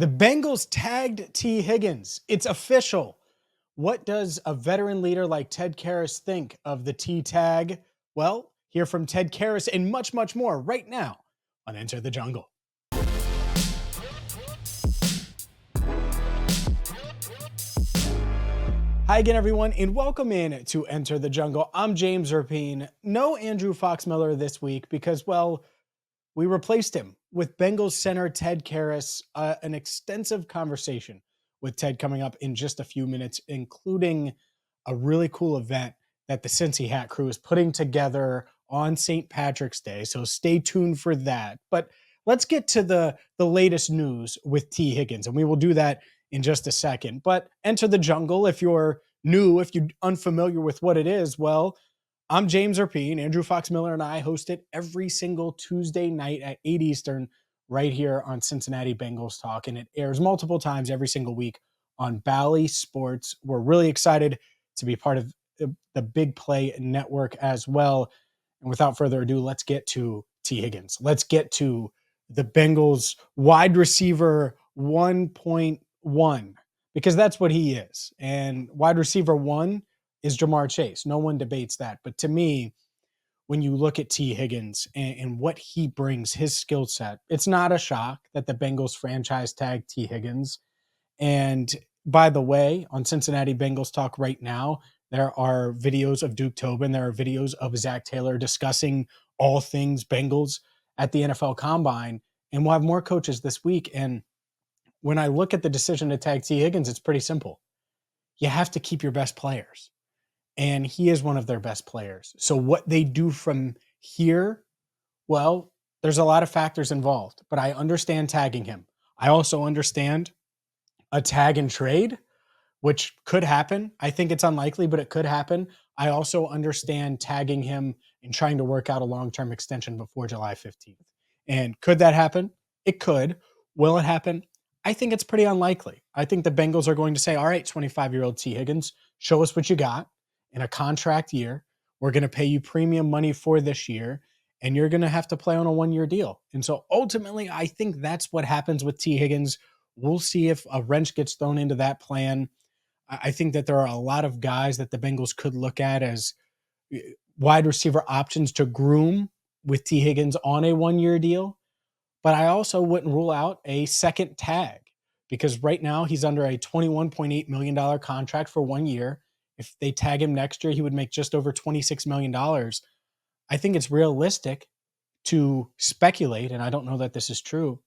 The Bengals tagged Tee Higgins. It's official. What does a veteran leader like Ted Karras think of the T tag? Well, hear from Ted Karras and much, much more right now on Enter the Jungle. Hi again, everyone, and welcome in to Enter the Jungle. I'm James Rapien. No Andrew Fox-Miller this week because, well, we replaced him with Bengals center Ted Karras. An extensive conversation with Ted coming up in just a few minutes, including a really cool event that the CincyHat crew is putting together on St. Patrick's Day. So stay tuned for that. But let's get to the latest news with Tee Higgins, and we will do that in just a second. But Enter the Jungle, if you're new, if you're unfamiliar with what it is, well, I'm James Rapien. Andrew Fox-Miller and I host it every single Tuesday night at 8 Eastern right here on Cincinnati Bengals Talk, and it airs multiple times every single week on Bally Sports. We're really excited to be part of the Big Play Network as well. And without further ado, let's get to Tee Higgins. Let's get to the Bengals wide receiver 1.1, because that's what he is. And wide receiver 1 is Jamar Chase. No one debates that. But to me, when you look at Tee Higgins and what he brings, his skill set, it's not a shock that the Bengals franchise tag Tee Higgins. And by the way, on Cincinnati Bengals Talk right now, there are videos of Duke Tobin. There are videos of Zach Taylor discussing all things Bengals at the NFL Combine. And we'll have more coaches this week. And when I look at the decision to tag Tee Higgins, it's pretty simple. You have to keep your best players. And he is one of their best players. So what they do from here, well, there's a lot of factors involved, but I understand tagging him. I also understand a tag and trade, which could happen. I think it's unlikely, but it could happen. I also understand tagging him and trying to work out a long-term extension before July 15th. And could that happen? It could. Will it happen? I think it's pretty unlikely. I think the Bengals are going to say, all right, 25-year-old Tee Higgins, show us what you got in a contract year. We're going to pay you premium money for this year, and you're going to have to play on a one-year deal. And so ultimately, I think that's what happens with Tee Higgins. We'll see if a wrench gets thrown into that plan. I think that there are a lot of guys that the Bengals could look at as wide receiver options to groom with Tee Higgins on a one-year deal. But I also wouldn't rule out a second tag, because right now he's under a $21.8 million contract for 1 year. If they tag him next year, he would make just over $26 million. I think it's realistic to speculate, and I don't know that this is true,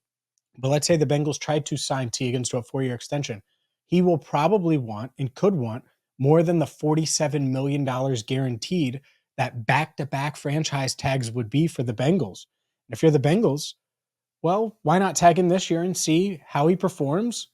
but let's say the Bengals tried to sign Tee Higgins to a 4-year extension. He will probably want and could want more than the $47 million guaranteed that back-to-back franchise tags would be for the Bengals. And if you're the Bengals, well, why not tag him this year and see how he performs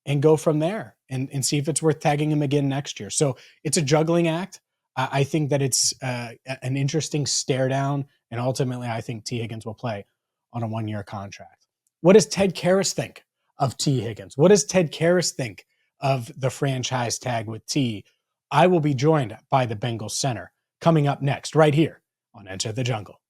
and go from there and see if it's worth tagging him again next year. So it's a juggling act. I think that it's an interesting stare down, and ultimately I think Tee Higgins will play on a 1-year contract. What does Ted Karras think of Tee Higgins? What does Ted Karras think of the franchise tag with T? I will be joined by the Bengals center coming up next right here on Enter the Jungle.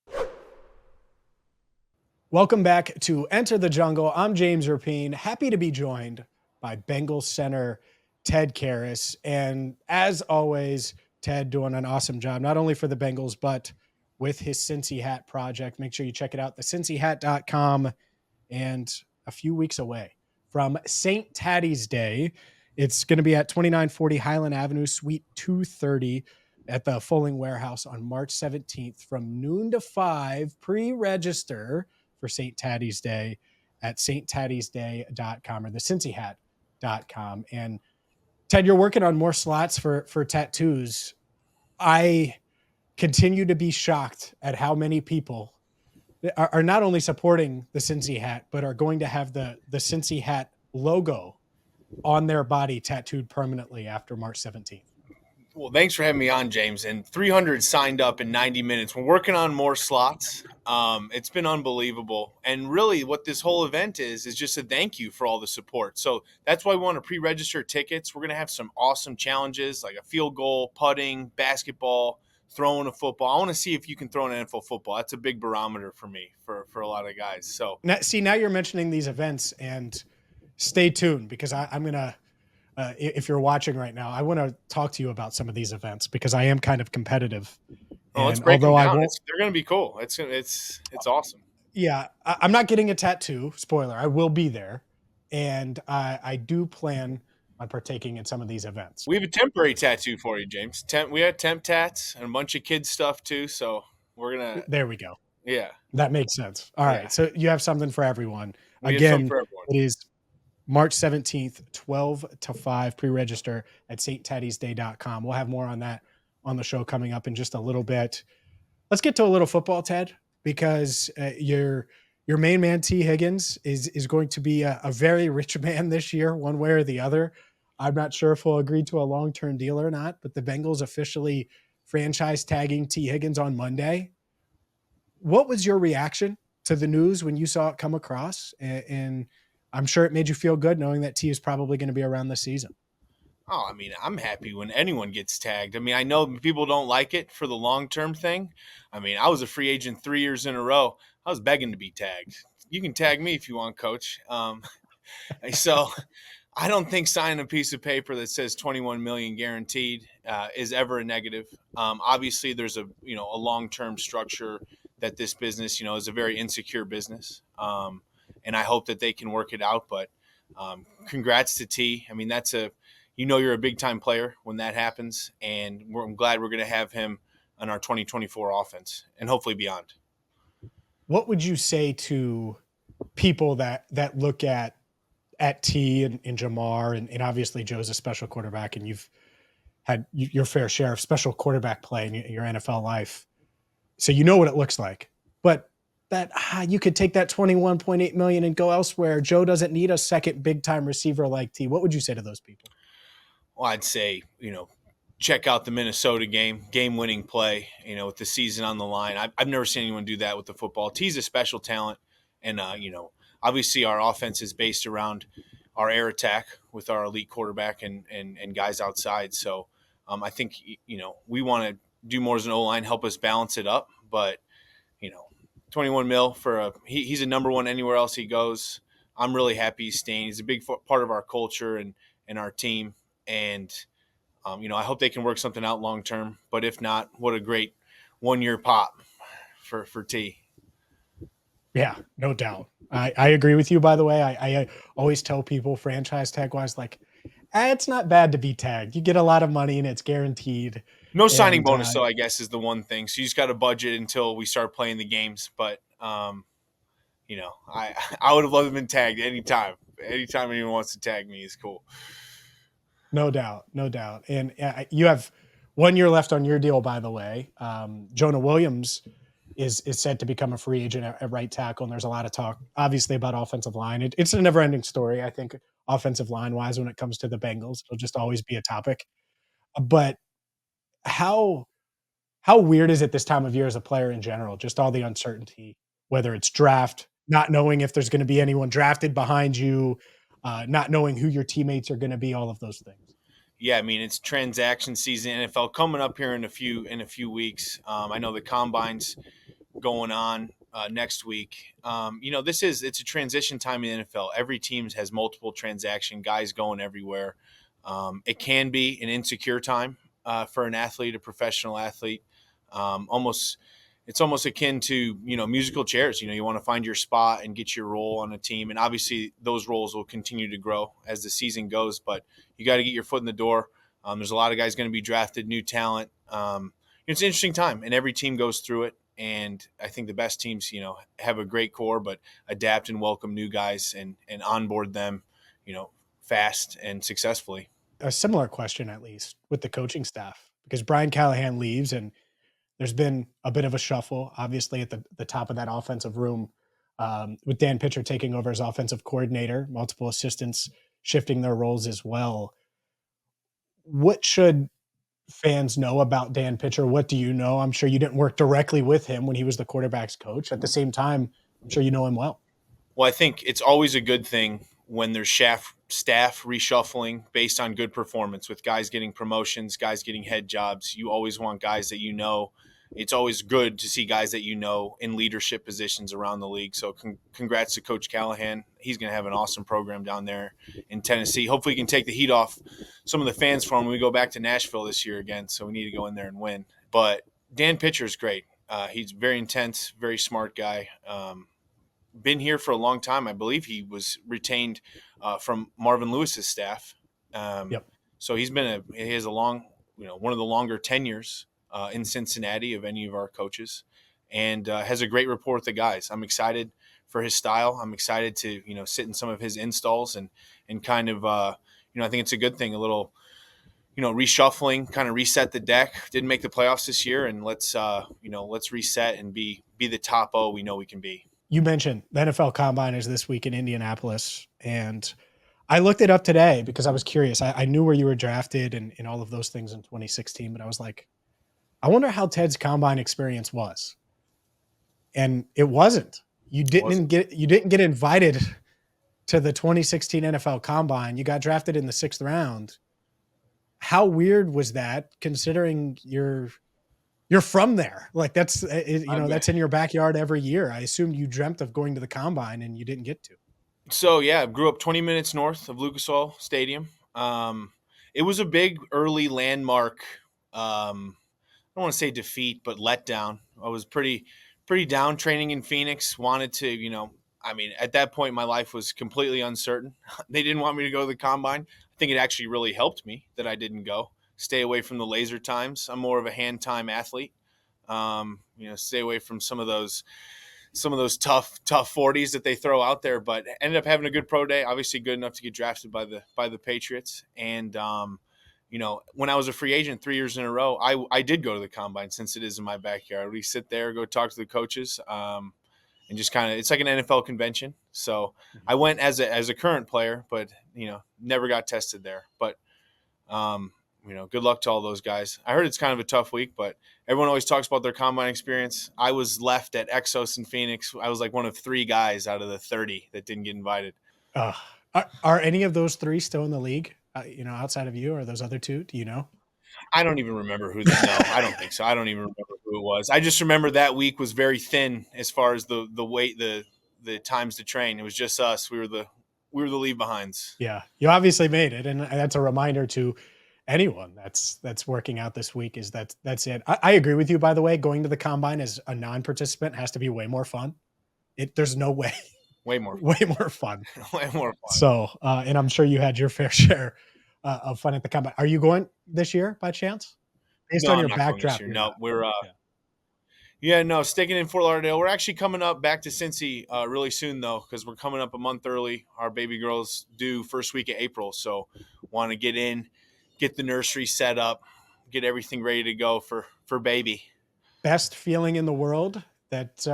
Welcome back to Enter the Jungle. I'm James Rapien, happy to be joined by Bengals center Ted Karras. And as always, Ted doing an awesome job, not only for the Bengals, but with his CincyHat project. Make sure you check it out, thecincyhat.com. And a few weeks away from St. Tatty's Day, it's going to be at 2940 Highland Avenue, Suite 230 at the Fulling Warehouse on March 17th from noon to 5. Pre-register for St. Tatty's Day at sttattiesday.com or the CincyHat.com. And Ted, you're working on more slots for tattoos. I continue to be shocked at how many people are not only supporting the Cincy hat, but are going to have the Cincy hat logo on their body tattooed permanently after March 17th. Well, thanks for having me on, James. And 300 signed up in 90 minutes. We're working on more slots. It's been unbelievable. And really what this whole event is just a thank you for all the support. So that's why we want to pre-register tickets. We're going to have some awesome challenges like a field goal, putting, basketball, throwing a football. I want to see if you can throw an NFL football. That's a big barometer for me, for a lot of guys. So now you're mentioning these events, and stay tuned because I'm gonna. If you're watching right now, I want to talk to you about some of these events because I am kind of competitive. Oh, let's And break them although I down. won't, They're going to be cool. It's awesome. yeah, I'm not getting a tattoo. Spoiler: I will be there, and I do plan on partaking in some of these events. We have a temporary tattoo for you, James. We had temp tats and a bunch of kids stuff too. So we're gonna, There we go. yeah, That makes sense. All yeah. right, so you have something for everyone. We have something Again, for everyone. it is March 17th, 12 to 5. Pre-register at sttattiesday.com. We'll have more on that on the show coming up in just a little bit. Let's get to a little football, Ted, because your main man Tee Higgins is going to be a very rich man this year, one way or the other. I'm not sure if he'll agree to a long-term deal or not, but the Bengals officially franchise tagging Tee Higgins on Monday. What was your reaction to the news when you saw it come across? And I'm sure it made you feel good knowing that T is probably going to be around this season. Oh, I mean, I'm happy when anyone gets tagged. I mean, I know people don't like it for the long term thing. I mean, I was a free agent 3 years in a row. I was begging to be tagged. You can tag me if you want, coach. So I don't think signing a piece of paper that says 21 million guaranteed is ever a negative. Obviously, there's a long term structure that this business is a very insecure business, and I hope that they can work it out. But congrats to T. I mean, you're a big time player when that happens, and I'm glad we're going to have him on our 2024 offense and hopefully beyond. What would you say to people that look at T and Jamar and obviously Joe's a special quarterback and you've had your fair share of special quarterback play in your NFL life, so you know what it looks like. But that you could take that 21.8 million and go elsewhere. Joe doesn't need a second big time receiver like T. What would you say to those people? Well, I'd say, check out the Minnesota game winning play, with the season on the line. I've never seen anyone do that with the football. T's a special talent. And, obviously our offense is based around our air attack with our elite quarterback and guys outside. So I think, we want to do more as an O-line, help us balance it up. But, you know, 21 mil he's a number one anywhere else he goes. I'm really happy he's staying. He's a big part of our culture and our team. And, I hope they can work something out long term. But if not, what a great 1 year pop for T. Yeah, no doubt. I agree with you, by the way. I always tell people franchise tag wise, like, it's not bad to be tagged. You get a lot of money and it's guaranteed. No signing And bonus, though, I guess, is the one thing. So you just got to budget until we start playing the games. But, I would have loved him tagged anytime. Anytime anyone wants to tag me is cool. no doubt, no doubt. And you have 1 year left on your deal, by the way. Jonah Williams is set to become a free agent at right tackle, and there's a lot of talk, obviously, about offensive line. It's a never-ending story, I think, offensive line-wise, when it comes to the Bengals. It'll just always be a topic. But how how weird is it this time of year as a player in general? Just all the uncertainty, whether it's draft, not knowing if there's going to be anyone drafted behind you, not knowing who your teammates are going to be, all of those things. Yeah, I mean it's transaction season. NFL coming up here in a few weeks. I know the combines going on next week. It's a transition time in the NFL. Every team has multiple transaction guys going everywhere. It can be an insecure time for an athlete, a professional athlete. Almost, it's almost akin to musical chairs. You want to find your spot and get your role on a team, and obviously those roles will continue to grow as the season goes. But you got to get your foot in the door. There's a lot of guys going to be drafted, new talent. It's an interesting time, and every team goes through it. And I think the best teams, have a great core, but adapt and welcome new guys and onboard them, fast and successfully. A similar question, at least with the coaching staff, because Brian Callahan leaves and there's been a bit of a shuffle, obviously, at the top of that offensive room, with Dan Pitcher taking over as offensive coordinator, multiple assistants shifting their roles as well. What should fans know about Dan Pitcher? What do you know? I'm sure you didn't work directly with him when he was the quarterback's coach. At the same time, I'm sure you know him well. Well, I think it's always a good thing when there's staff reshuffling based on good performance with guys getting promotions, guys getting head jobs. You always want guys that it's always good to see guys that in leadership positions around the league. So congrats to Coach Callahan. He's going to have an awesome program down there in Tennessee. Hopefully he can take the heat off some of the fans for him when we go back to Nashville this year again. So we need to go in there and win. But Dan Pitcher is great. He's very intense, very smart guy. Been here for a long time. I believe he was retained from Marvin Lewis's staff. Yep. So he has a long, one of the longer tenures in Cincinnati of any of our coaches, and has a great rapport with the guys. I'm excited for his style. I'm excited to sit in some of his installs and kind of I think it's a good thing. A little reshuffling, kind of reset the deck. Didn't make the playoffs this year, and let's reset and be the top O we know we can be. You mentioned the NFL Combine is this week in Indianapolis, and I looked it up today because I was curious. I knew where you were drafted and all of those things in 2016, but I was like, I wonder how Ted's Combine experience was. And it wasn't. You didn't get invited to the 2016 NFL Combine. You got drafted in the 6th round. How weird was that, considering you're from there? Like that's that's in your backyard every year. I assumed you dreamt of going to the Combine and you didn't get to. So yeah, I grew up 20 minutes north of Lucas Oil Stadium. It was a big early landmark. I don't want to say defeat, but letdown. I was pretty down training in Phoenix. Wanted to, at that point, my life was completely uncertain. They didn't want me to go to the Combine. I think it actually really helped me that I didn't go. Stay away from the laser times. I'm more of a hand time athlete. Stay away from some of those tough 40s that they throw out there, but ended up having a good pro day, obviously good enough to get drafted by the Patriots. And, when I was a free agent 3 years in a row, I did go to the Combine since it is in my backyard. We sit there, go talk to the coaches, and just kind of, it's like an NFL convention. So I went as a current player, but, never got tested there. But, good luck to all those guys. I heard it's kind of a tough week, but everyone always talks about their Combine experience. I was left at Exos in Phoenix. I was like one of 3 guys out of the 30 that didn't get invited. Are any of those 3 still in the league? Outside of you, or those other 2? Do you know? I don't even remember who. No, I don't think so. I don't even remember who it was. I just remember that week was very thin as far as the weight, the times to train. It was just us. We were the leave behinds. Yeah, you obviously made it, and that's a reminder to anyone that's working out this week is that's it. I agree with you, by the way. Going to the Combine as a non-participant has to be way more fun. There's no way. Way more fun. Way more fun. So, and I'm sure you had your fair share of fun at the Combine. Are you going this year by chance? Based on your backdrop. No, we're sticking in Fort Lauderdale. We're actually coming up back to Cincy really soon, though, because we're coming up a month early. Our baby girl's due first week of April, so want to get the nursery set up, get everything ready to go for baby. Best feeling in the world that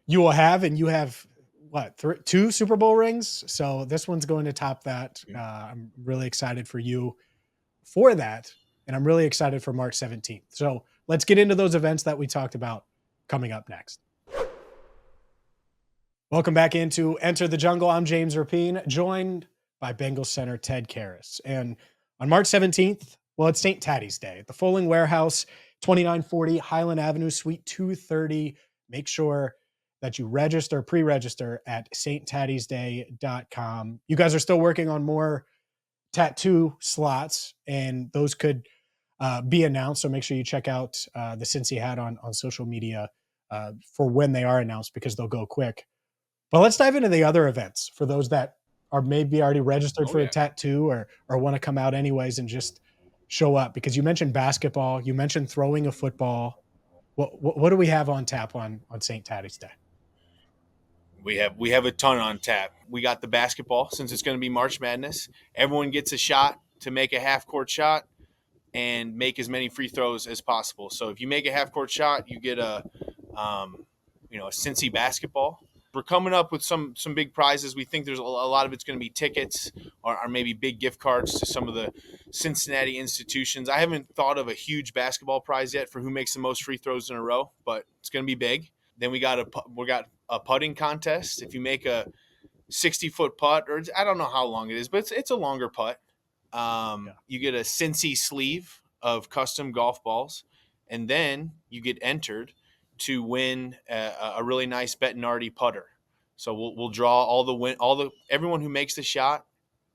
you will have, and you have what, 2 Super Bowl rings? So this one's going to top that. I'm really excited for you for that, and I'm really excited for March 17th. So let's get into those events that we talked about coming up next. Welcome back into Enter the Jungle. I'm James Rapien, joined by Bengals center Ted Karras. And on March 17th, well, it's St. Tatty's Day at the Folling Warehouse, 2940 Highland Avenue, Suite 230. Make sure that you pre-register at sttattiesday.com. You guys are still working on more tattoo slots, and those could be announced. So make sure you check out the CincyHat on social media for when they are announced, because they'll go quick. But let's dive into the other events for those that are maybe already registered for a tattoo or want to come out anyways and just show up, because you mentioned basketball, you mentioned throwing a football. What do we have on tap on St. Tatty's Day? We have a ton on tap. We got the basketball, since it's going to be March Madness. Everyone gets a shot to make a half-court shot and make as many free throws as possible. So if you make a half-court shot, you get a Cincy basketball. We're coming up with some big prizes. We think there's a lot of it's going to be tickets or maybe big gift cards to some of the Cincinnati institutions. I haven't thought of a huge basketball prize yet for who makes the most free throws in a row, but it's going to be big. Then we got a putting contest. If you make a 60-foot putt, or I don't know how long it is, but it's a longer putt. You get a Cincy sleeve of custom golf balls, and then you get entered to win a really nice Bettinardi putter. So we'll draw everyone who makes the shot.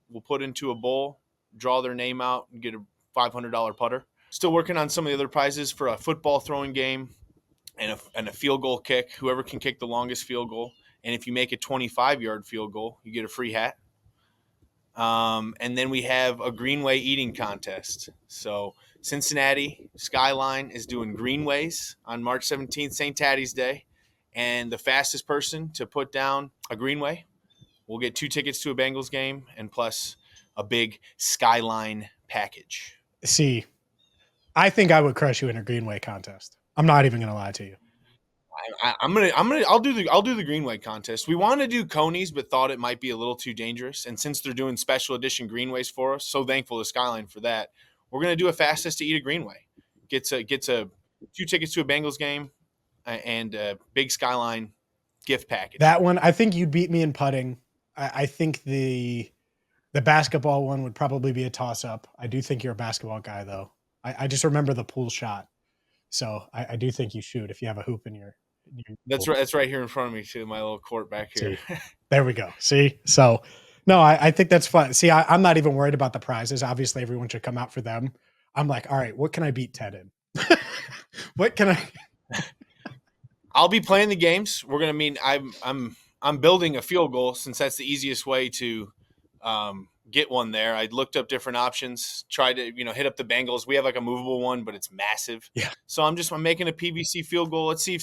We'll put into a bowl, draw their name out, and get a $500 putter. Still working on some of the other prizes for a football throwing game and a field goal kick. Whoever can kick the longest field goal, and if you make a 25-yard field goal, you get a free hat. And then we have a Greenway eating contest. So Cincinnati Skyline is doing Greenways on March 17th, St. Tatty's Day. And the fastest person to put down a Greenway will get 2 tickets to a Bengals game and plus a big Skyline package. See, I think I would crush you in a Greenway contest. I'm not even going to lie to you. I'll do the Greenway contest. We want to do Conies, but thought it might be a little too dangerous. And since they're doing special edition Greenways for us, so thankful to Skyline for that. We're gonna do a fastest to eat a Greenway. Gets a 2 tickets to a Bengals game and a big Skyline gift package. That one, I think you'd beat me in putting. I think the basketball one would probably be a toss up. I do think you're a basketball guy though. I just remember the pool shot. So I do think you shoot if you have a hoop in your That's right. That's right here in front of me too. My little court back here. There we go. See, so no, I think that's fun. See, I'm not even worried about the prizes. Obviously, everyone should come out for them. I'm like, all right, what can I beat Ted in? What can I? I'll be playing the games. We're gonna mean I'm building a field goal since that's the easiest way to get one there. I looked up different options, tried to, hit up the Bengals. We have like a movable one, but it's massive. Yeah. So I'm making a PVC field goal. Let's see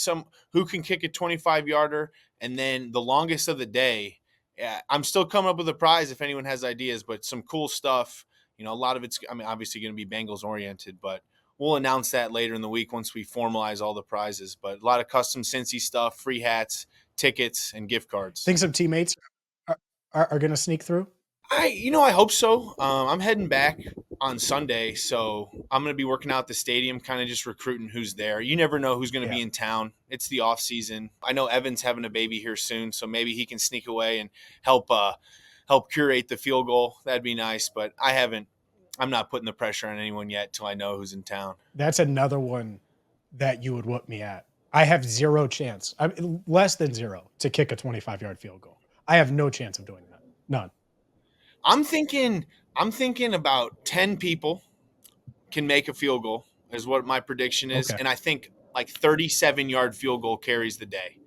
who can kick a 25-yarder. And then the longest of the day, I'm still coming up with a prize if anyone has ideas, but some cool stuff. A lot of it's, obviously going to be Bengals oriented, but we'll announce that later in the week once we formalize all the prizes. But a lot of custom Cincy stuff, free hats, tickets, and gift cards. Think some teammates are going to sneak through? I hope so. I'm heading back on Sunday, so I'm going to be working out at the stadium, kind of just recruiting who's there. You never know who's going to be in town. It's the off season. I know Evan's having a baby here soon, so maybe he can sneak away and help curate the field goal. That'd be nice, but I'm not putting the pressure on anyone yet till I know who's in town. That's another one that you would whoop me at. I have zero chance, less than zero, to kick a 25-yard field goal. I have no chance of doing that. None. I'm thinking about 10 people can make a field goal is what my prediction is. Okay. And I think like 37-yard field goal carries the day,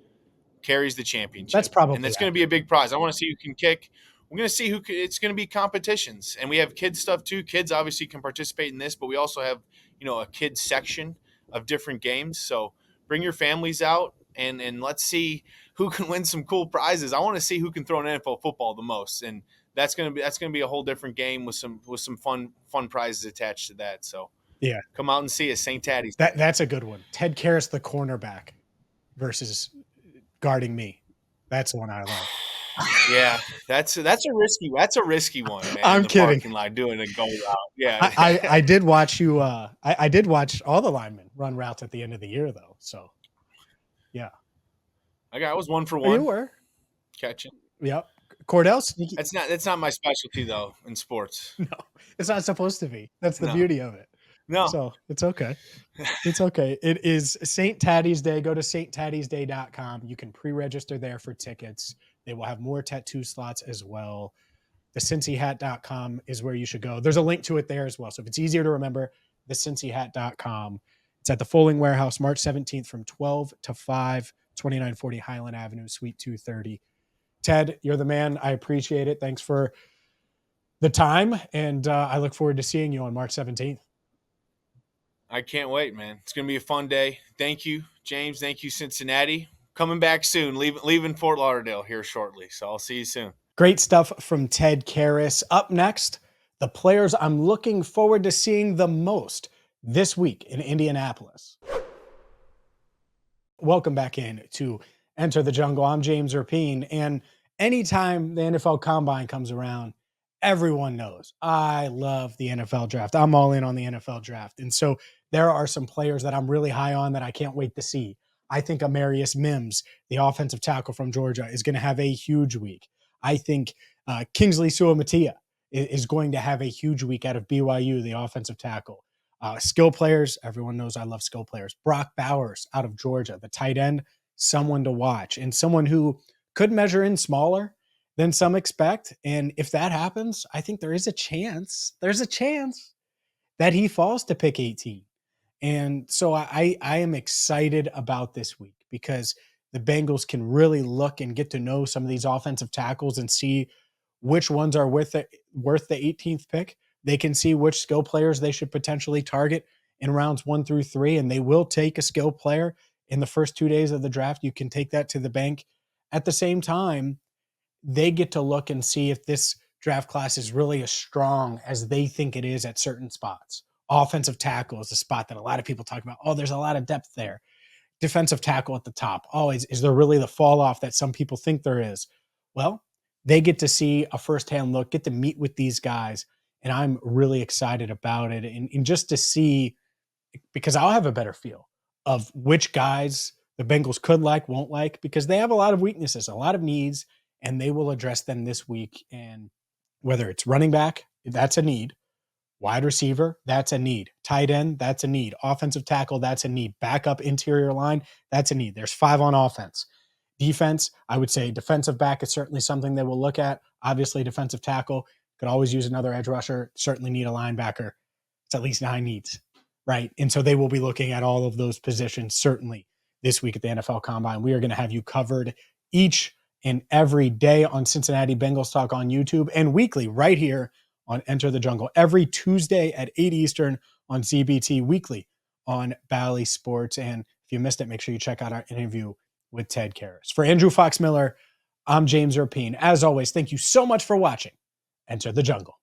carries the championship. That's probably, and that's going to be a big prize. I want to see who can kick. We're going to see it's going to be competitions, and we have kids stuff too. Kids obviously can participate in this, but we also have, a kids section of different games. So bring your families out and let's see who can win some cool prizes. I want to see who can throw an NFL football the most. And that's gonna be a whole different game with some fun prizes attached to that. So yeah, come out and see us, St. Tatty's. That's a good one. Ted Karras, the cornerback, versus guarding me. That's the one I love. Yeah, that's a risky one, man. I'm kidding. Parking lot doing a go route. Yeah, I did watch you. I did watch all the linemen run routes at the end of the year, though. So yeah, I was 1 for 1. You were catching. Yep. Cordell, sneaky. That's not my specialty though in sports. No, it's not supposed to be. That's the beauty of it. No, so it's okay. It's okay. It is St. Tatty's Day. Go to sttatty'sday.com. You can pre-register there for tickets. They will have more tattoo slots as well. The CincyHat.com is where you should go. There's a link to it there as well. So if it's easier to remember, the CincyHat.com. It's at the Folding Warehouse, March 17th from 12 to 5, 2940 Highland Avenue, Suite 230. Ted, you're the man. I appreciate it. Thanks for the time, and I look forward to seeing you on March 17th. I can't wait, man. It's going to be a fun day. Thank you, James. Thank you, Cincinnati. Coming back soon. Leaving Fort Lauderdale here shortly, so I'll see you soon. Great stuff from Ted Karras. Up next, the players I'm looking forward to seeing the most this week in Indianapolis. Welcome back in to Enter the Jungle. I'm James Rapien, and anytime the NFL Combine comes around, everyone knows I love the NFL draft. I'm all in on the NFL draft, and so there are some players that I'm really high on that I can't wait to see. I think Amarius Mims, the offensive tackle from Georgia, is going to have a huge week. I think Kingsley Suamataia is going to have a huge week out of BYU, the offensive tackle. Skill players, everyone knows I love skill players. Brock Bowers out of Georgia, the tight end, someone to watch, and someone who could measure in smaller than some expect. And if that happens, I think there is a chance. There's a chance that he falls to pick 18. And so I am excited about this week because the Bengals can really look and get to know some of these offensive tackles and see which ones are worth the 18th pick. They can see which skill players they should potentially target in rounds 1 through 3, and they will take a skill player in the first 2 days of the draft. You can take that to the bank. At the same time, they get to look and see if this draft class is really as strong as they think it is at certain spots. Offensive tackle is a spot that a lot of people talk about. Oh, there's a lot of depth there. Defensive tackle at the top. Oh, is there really the fall off that some people think there is? Well, they get to see a firsthand look, get to meet with these guys, and I'm really excited about it. And just to see, because I'll have a better feel of which guys the Bengals could like, won't like, because they have a lot of weaknesses, a lot of needs, and they will address them this week. And whether it's running back, that's a need. Wide receiver, that's a need. Tight end, that's a need. Offensive tackle, that's a need. Backup interior line, that's a need. There's 5 on offense. Defense, I would say defensive back is certainly something they will look at. Obviously, defensive tackle, could always use another edge rusher. Certainly need a linebacker. It's at least 9 needs, right? And so they will be looking at all of those positions certainly this week at the NFL Combine. We are going to have you covered each and every day on Cincinnati Bengals Talk on YouTube and weekly right here on Enter the Jungle. Every Tuesday at 8 Eastern on CBT, weekly on Bally Sports. And if you missed it, make sure you check out our interview with Ted Karras. For Andrew Fox Miller, I'm James Rapien. As always, thank you so much for watching Enter the Jungle.